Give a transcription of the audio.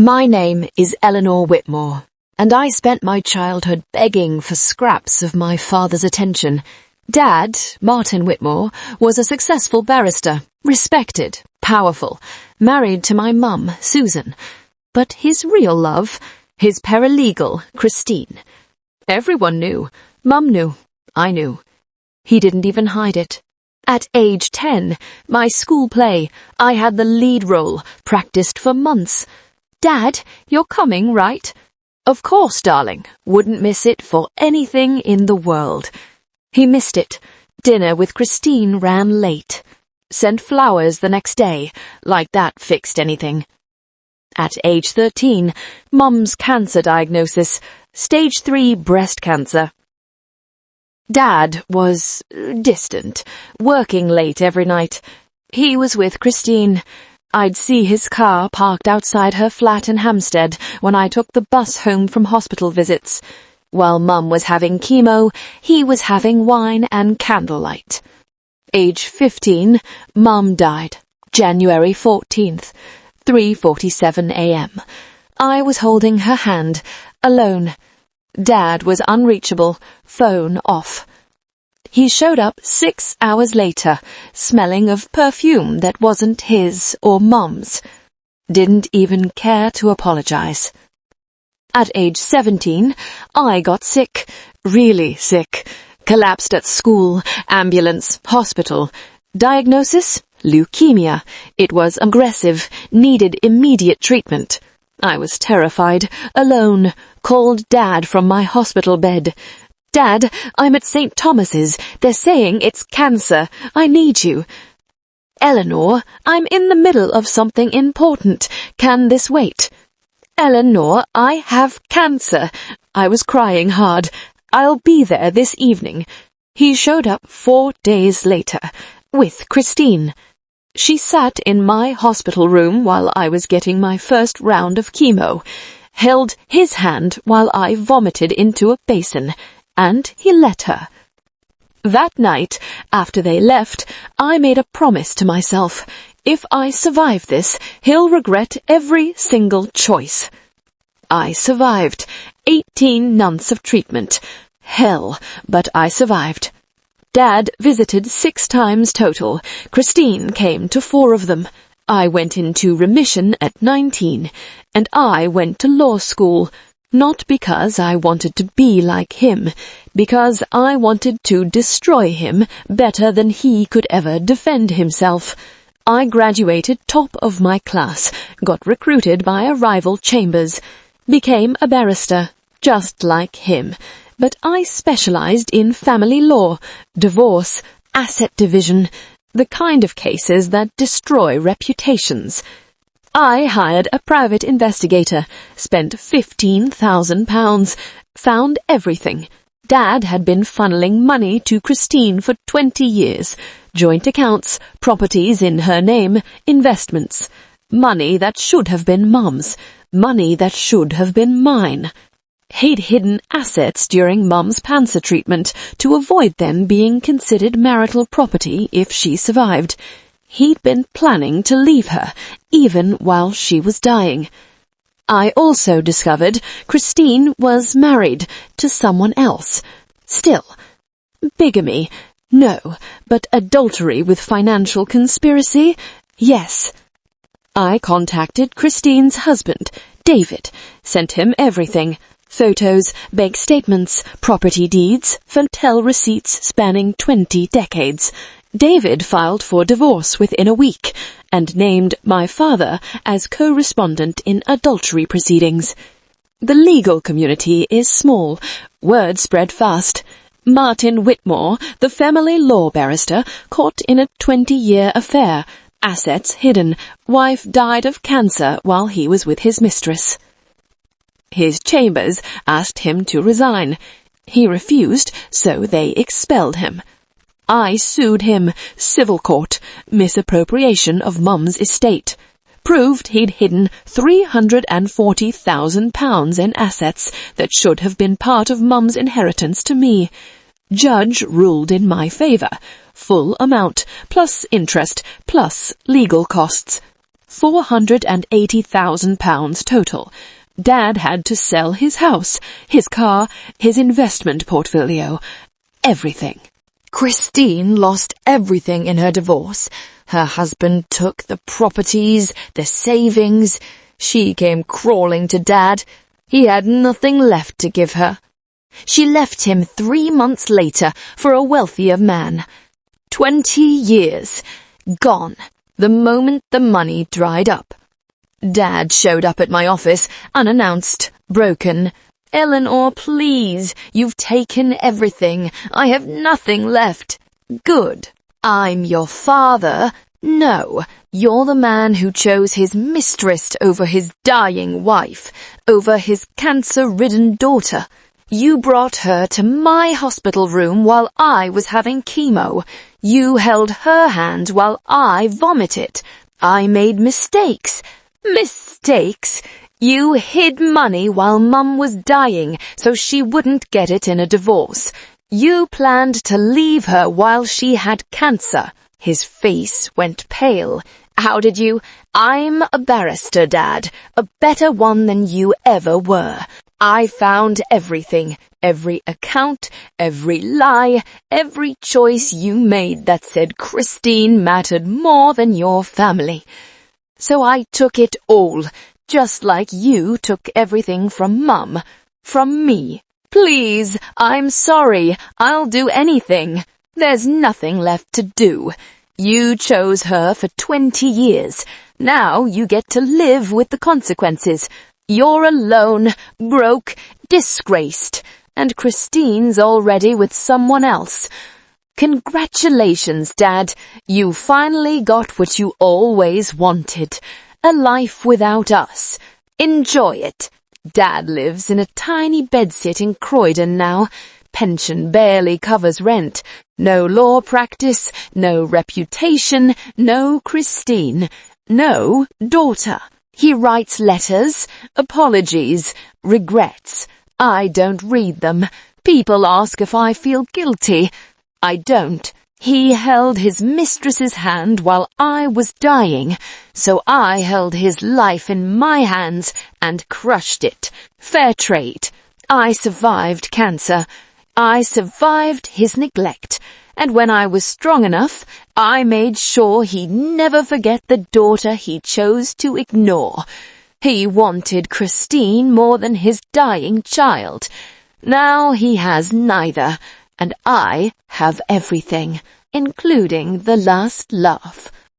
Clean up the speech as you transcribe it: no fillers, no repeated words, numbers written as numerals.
My name is Eleanor Whitmore, and I spent my childhood begging for scraps of my father's attention. Dad, Martin Whitmore, was a successful barrister, respected, powerful, married to my mum, Susan. But his real love, his paralegal, Christine. Everyone knew. Mum knew. I knew. He didn't even hide it. At age 10, my school play, I had the lead role, practiced for months. Dad, you're coming, right? Of course, darling. Wouldn't miss it for anything in the world. He missed it. Dinner with Christine ran late. Sent flowers the next day, like that fixed anything. At age 13, Mum's cancer diagnosis, stage 3 breast cancer. Dad was distant, working late every night. He was with Christine. I'd see his car parked outside her flat in Hampstead when I took the bus home from hospital visits. While Mum was having chemo, he was having wine and candlelight. Age 15, Mum died. January 14th, 3:47 a.m. I was holding her hand, alone. Dad was unreachable, phone off. He showed up 6 hours later, smelling of perfume that wasn't his or Mum's. Didn't even care to apologize. At age 17, I got sick, really sick. Collapsed at school, ambulance, hospital. Diagnosis? Leukemia. It was aggressive, needed immediate treatment. I was terrified, alone, called Dad from my hospital bed. Dad, I'm at St. Thomas's. They're saying it's cancer. I need you. Eleanor, I'm in the middle of something important. Can this wait? Eleanor, I have cancer. I was crying hard. I'll be there this evening. He showed up 4 days later, with Christine. She sat in my hospital room while I was getting my first round of chemo, held his hand while I vomited into a basin, and he let her. That night, after they left, I made a promise to myself. If I survive this, he'll regret every single choice. I survived. 18 months of treatment. Hell, but I survived. Dad visited 6 times total. Christine came to 4 of them. I went into remission at 19, and I went to law school. Not because I wanted to be like him, because I wanted to destroy him better than he could ever defend himself. I graduated top of my class, got recruited by a rival Chambers, became a barrister, just like him, but I specialized in family law, divorce, asset division, the kind of cases that destroy reputations. I hired a private investigator, spent £15,000, found everything. Dad had been funneling money to Christine for 20 years. Joint accounts, properties in her name, investments. Money that should have been Mum's. Money that should have been mine. He'd hidden assets during Mum's cancer treatment to avoid them being considered marital property if she survived. He'd been planning to leave her, even while she was dying. I also discovered Christine was married to someone else. Still. Bigamy? No. But adultery with financial conspiracy? Yes. I contacted Christine's husband, David, sent him everything. Photos, bank statements, property deeds, hotel receipts spanning 20 decades. David filed for divorce within a week and named my father as co-respondent in adultery proceedings. The legal community is small. Word spread fast. Martin Whitmore, the family law barrister, caught in a 20-year affair. Assets hidden. Wife died of cancer while he was with his mistress. His Chambers asked him to resign. He refused, so they expelled him. I sued him, civil court, misappropriation of Mum's estate. Proved he'd hidden £340,000 in assets that should have been part of Mum's inheritance to me. Judge ruled in my favour. Full amount, plus interest, plus legal costs. £480,000 total. Dad had to sell his house, his car, his investment portfolio, everything. Christine lost everything in her divorce. Her husband took the properties, the savings. She came crawling to Dad. He had nothing left to give her. She left him 3 months later for a wealthier man. 20 years. Gone, the moment the money dried up. Dad showed up at my office, unannounced, broken. "Eleanor, please, you've taken everything. I have nothing left." "Good. I'm your father." "No, you're the man who chose his mistress over his dying wife, over his cancer-ridden daughter. You brought her to my hospital room while I was having chemo. You held her hand while I vomited. I made mistakes." "Mistakes? You hid money while Mum was dying so she wouldn't get it in a divorce. You planned to leave her while she had cancer." His face went pale. "How did you? I'm a barrister, Dad, a better one than you ever were. I found everything, every account, every lie, every choice you made that said Christine mattered more than your family. So I took it all, just like you took everything from Mum, from me. Please, I'm sorry, I'll do anything. There's nothing left to do. You chose her for 20 years. Now you get to live with the consequences. You're alone, broke, disgraced, and Christine's already with someone else. Congratulations, Dad. You finally got what you always wanted. A life without us. Enjoy it. Dad lives in a tiny bedsit in Croydon now. Pension barely covers rent. No law practice, no reputation, no Christine, no daughter. He writes letters, apologies, regrets. I don't read them. People ask if I feel guilty. I don't. He held his mistress's hand while I was dying, so I held his life in my hands and crushed it. Fair trade. I survived cancer. I survived his neglect. And when I was strong enough, I made sure he'd never forget the daughter he chose to ignore. He wanted Christine more than his dying child. Now he has neither, and I have everything, including the last laugh.